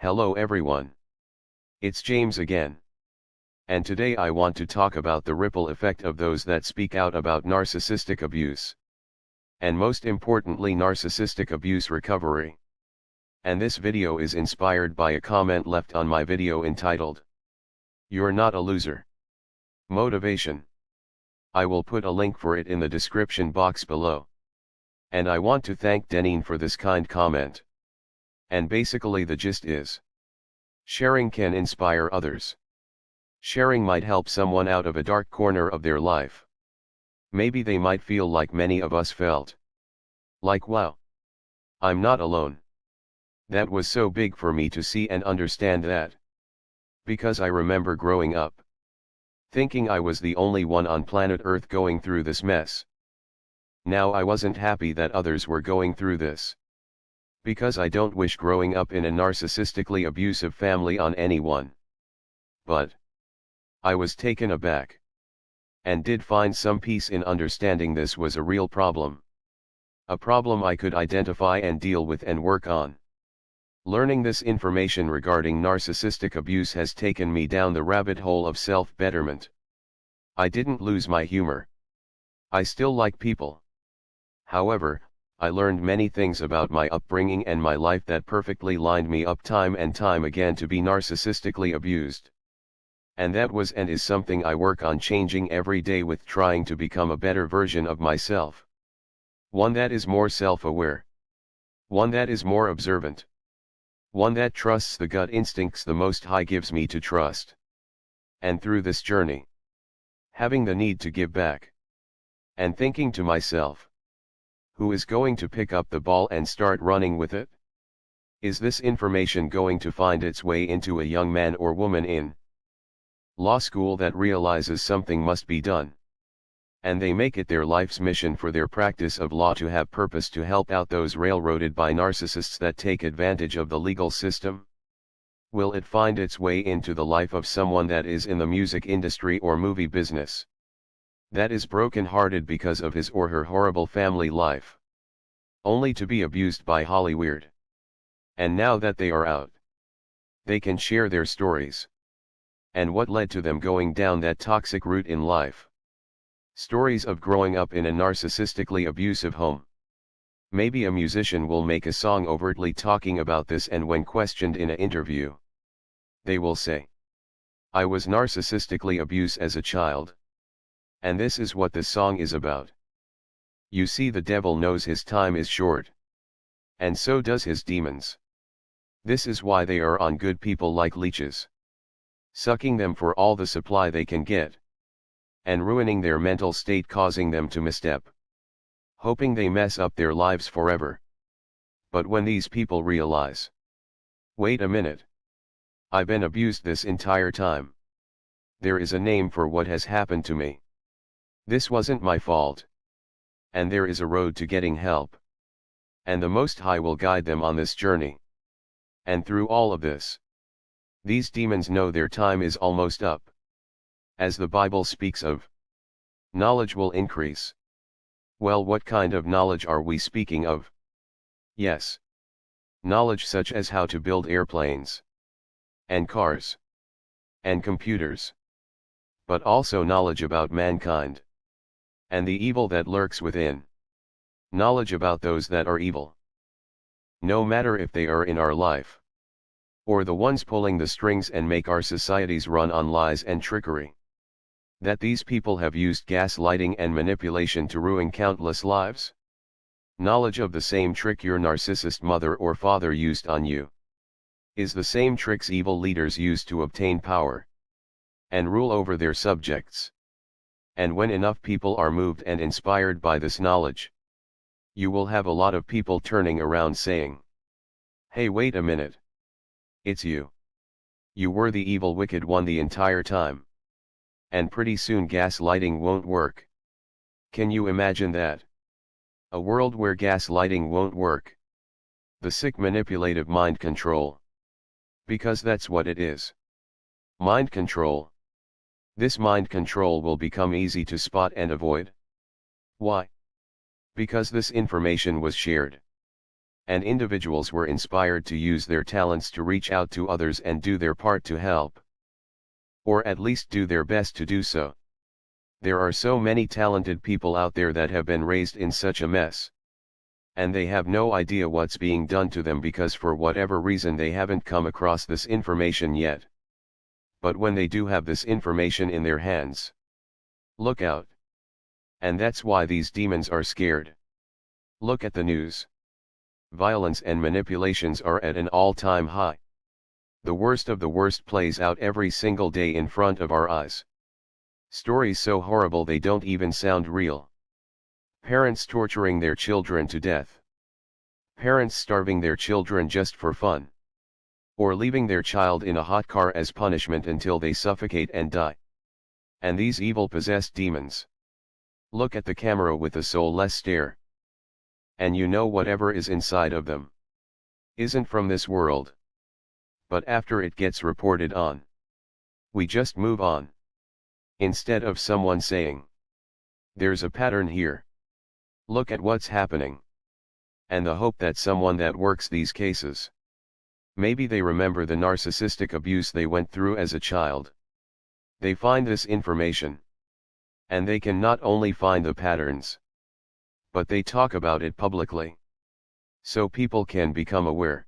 Hello everyone. It's James again. And today I want to talk about the ripple effect of those that speak out about narcissistic abuse. And most importantly, narcissistic abuse recovery. And this video is inspired by a comment left on my video entitled, "You're not a loser. Motivation." I will put a link for it in the description box below. And I want to thank Deneen for this kind comment. And basically the gist is, sharing can inspire others. Sharing might help someone out of a dark corner of their life. Maybe they might feel like many of us felt. Like, wow, I'm not alone. That was so big for me to see and understand that. Because I remember growing up, thinking I was the only one on planet Earth going through this mess. Now I wasn't happy that others were going through this. Because I don't wish growing up in a narcissistically abusive family on anyone. But I was taken aback. And did find some peace in understanding this was a real problem. A problem I could identify and deal with and work on. Learning this information regarding narcissistic abuse has taken me down the rabbit hole of self-betterment. I didn't lose my humor. I still like people. However, I learned many things about my upbringing and my life that perfectly lined me up time and time again to be narcissistically abused. And that was and is something I work on changing every day with trying to become a better version of myself. One that is more self-aware. One that is more observant. One that trusts the gut instincts the Most High gives me to trust. And through this journey, having the need to give back. And thinking to myself, who is going to pick up the ball and start running with it? Is this information going to find its way into a young man or woman in law school that realizes something must be done? And they make it their life's mission for their practice of law to have purpose to help out those railroaded by narcissists that take advantage of the legal system? Will it find its way into the life of someone that is in the music industry or movie business? That is broken-hearted because of his or her horrible family life. Only to be abused by Hollywood. And now that they are out, they can share their stories. And what led to them going down that toxic route in life. Stories of growing up in a narcissistically abusive home. Maybe a musician will make a song overtly talking about this, and when questioned in an interview, they will say, "I was narcissistically abused as a child. And this is what this song is about." You see, the devil knows his time is short. And so does his demons. This is why they are on good people like leeches. Sucking them for all the supply they can get. And ruining their mental state, causing them to misstep. Hoping they mess up their lives forever. But when these people realize, wait a minute, I've been abused this entire time. There is a name for what has happened to me. This wasn't my fault. And there is a road to getting help. And the Most High will guide them on this journey. And through all of this, these demons know their time is almost up. As the Bible speaks of, knowledge will increase. Well, what kind of knowledge are we speaking of? Yes. Knowledge such as how to build airplanes. And cars. And computers. But also knowledge about mankind. And the evil that lurks within. Knowledge about those that are evil. No matter if they are in our life, or the ones pulling the strings and make our societies run on lies and trickery. That these people have used gaslighting and manipulation to ruin countless lives. Knowledge of the same trick your narcissist mother or father used on you. Is the same tricks evil leaders use to obtain power. And rule over their subjects. And when enough people are moved and inspired by this knowledge, you will have a lot of people turning around saying, "Hey, wait a minute. It's you. You were the evil wicked one the entire time." And pretty soon gaslighting won't work. Can you imagine that? A world where gaslighting won't work. The sick manipulative mind control. Because that's what it is. Mind control. This mind control will become easy to spot and avoid. Why? Because this information was shared. and individuals were inspired to use their talents to reach out to others and do their part to help. Or at least do their best to do so. There are so many talented people out there that have been raised in such a mess. And they have no idea what's being done to them because for whatever reason they haven't come across this information yet. But when they do have this information in their hands, look out. And that's why these demons are scared. Look at the news. Violence and manipulations are at an all-time high. The worst of the worst plays out every single day in front of our eyes. Stories so horrible they don't even sound real. Parents torturing their children to death. Parents starving their children just for fun. Or leaving their child in a hot car as punishment until they suffocate and die. And these evil possessed demons. Look at the camera with a soulless stare. And you know whatever is inside of them isn't from this world. But after it gets reported on, we just move on. Instead of someone saying, there's a pattern here. Look at what's happening. And the hope that someone that works these cases, maybe they remember the narcissistic abuse they went through as a child. They find this information. And they can not only find the patterns, but they talk about it publicly. So people can become aware.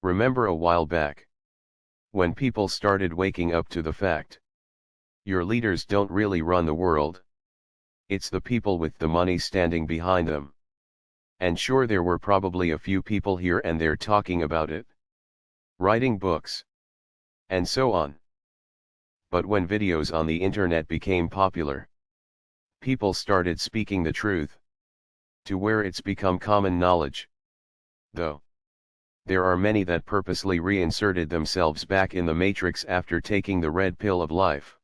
Remember a while back, when people started waking up to the fact, your leaders don't really run the world. It's the people with the money standing behind them. And sure, there were probably a few people here and there talking about it, writing books, and so on. But when videos on the internet became popular, people started speaking the truth, to where it's become common knowledge. Though there are many that purposely reinserted themselves back in the matrix after taking the red pill of life,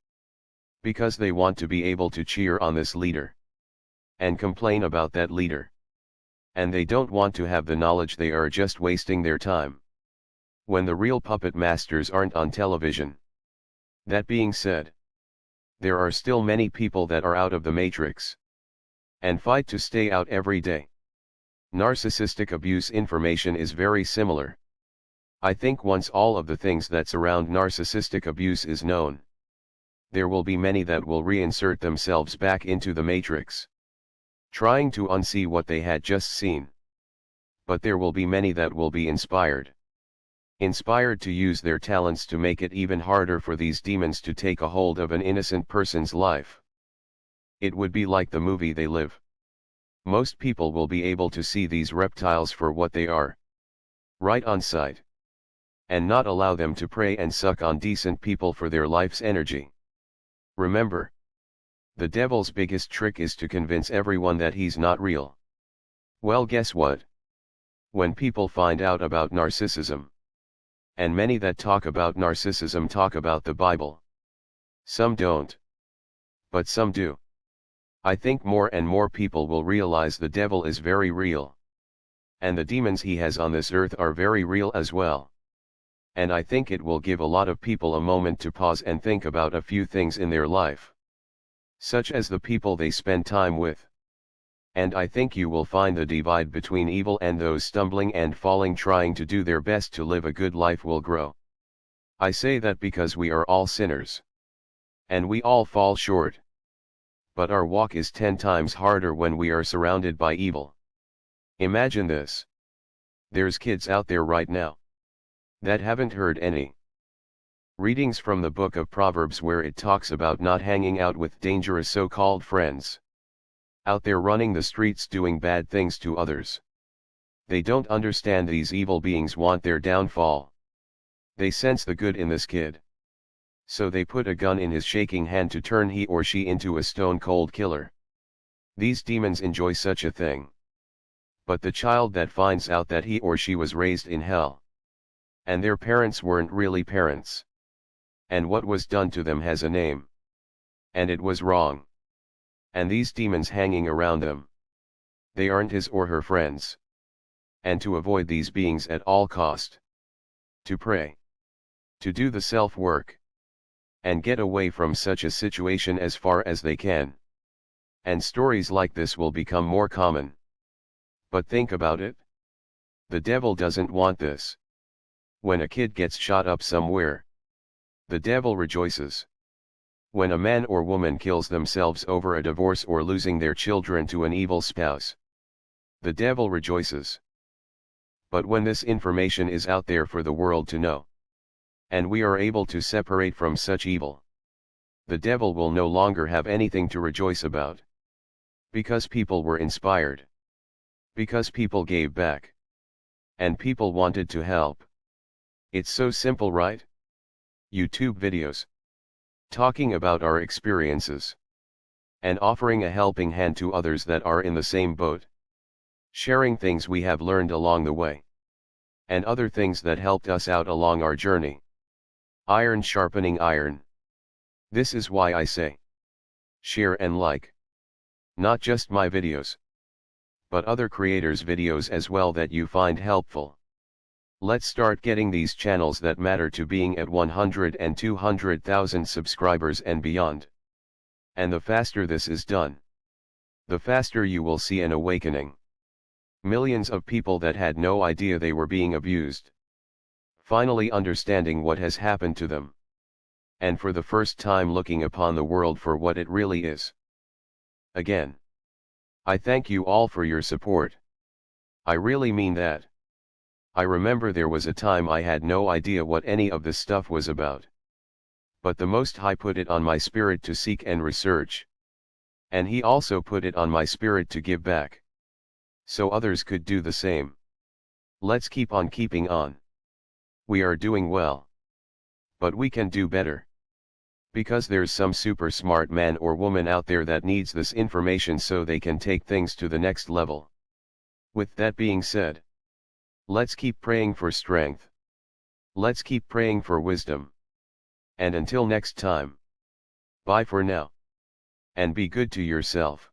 because they want to be able to cheer on this leader, and complain about that leader. And they don't want to have the knowledge they are just wasting their time, when the real puppet masters aren't on television. That being said, there are still many people that are out of the matrix, and fight to stay out every day. Narcissistic abuse information is very similar. I think once all of the things that surround narcissistic abuse is known, there will be many that will reinsert themselves back into the matrix, trying to unsee what they had just seen. But there will be many that will be inspired to use their talents to make it even harder for these demons to take a hold of an innocent person's life. It would be like the movie They Live. Most people will be able to see these reptiles for what they are, right on sight, and not allow them to prey and suck on decent people for their life's energy. Remember, the devil's biggest trick is to convince everyone that he's not real. Well, guess what? When people find out about narcissism, and many that talk about narcissism talk about the Bible. Some don't, but some do. I think more and more people will realize the devil is very real. And the demons he has on this earth are very real as well. And I think it will give a lot of people a moment to pause and think about a few things in their life, such as the people they spend time with. And I think you will find the divide between evil and those stumbling and falling trying to do their best to live a good life will grow. I say that because we are all sinners. And we all fall short. But our walk is 10 times harder when we are surrounded by evil. Imagine this. There's kids out there right now that haven't heard any readings from the book of Proverbs where it talks about not hanging out with dangerous so-called friends. Out there running the streets doing bad things to others. They don't understand these evil beings want their downfall. They sense the good in this kid. So they put a gun in his shaking hand to turn he or she into a stone-cold killer. These demons enjoy such a thing. But the child that finds out that he or she was raised in hell, and their parents weren't really parents, and what was done to them has a name, and it was wrong. And these demons hanging around them, they aren't his or her friends. And to avoid these beings at all cost, to pray, to do the self-work, and get away from such a situation as far as they can. And stories like this will become more common. But think about it. The devil doesn't want this. When a kid gets shot up somewhere, the devil rejoices. When a man or woman kills themselves over a divorce or losing their children to an evil spouse, the devil rejoices. But when this information is out there for the world to know, and we are able to separate from such evil, the devil will no longer have anything to rejoice about. Because people were inspired. Because people gave back. And people wanted to help. It's so simple, right? YouTube videos. Talking about our experiences. And offering a helping hand to others that are in the same boat. Sharing things we have learned along the way. And other things that helped us out along our journey. Iron sharpening iron. This is why I say, share and like. Not just my videos, but other creators' videos as well that you find helpful. Let's start getting these channels that matter to being at 100 and 200,000 subscribers and beyond. And the faster this is done, the faster you will see an awakening. Millions of people that had no idea they were being abused, finally understanding what has happened to them. And for the first time looking upon the world for what it really is. Again, I thank you all for your support. I really mean that. I remember there was a time I had no idea what any of this stuff was about. But the Most High put it on my spirit to seek and research. And He also put it on my spirit to give back. So others could do the same. Let's keep on keeping on. We are doing well. But we can do better. Because there's some super smart man or woman out there that needs this information so they can take things to the next level. With that being said, let's keep praying for strength. Let's keep praying for wisdom. And until next time, bye for now. And be good to yourself.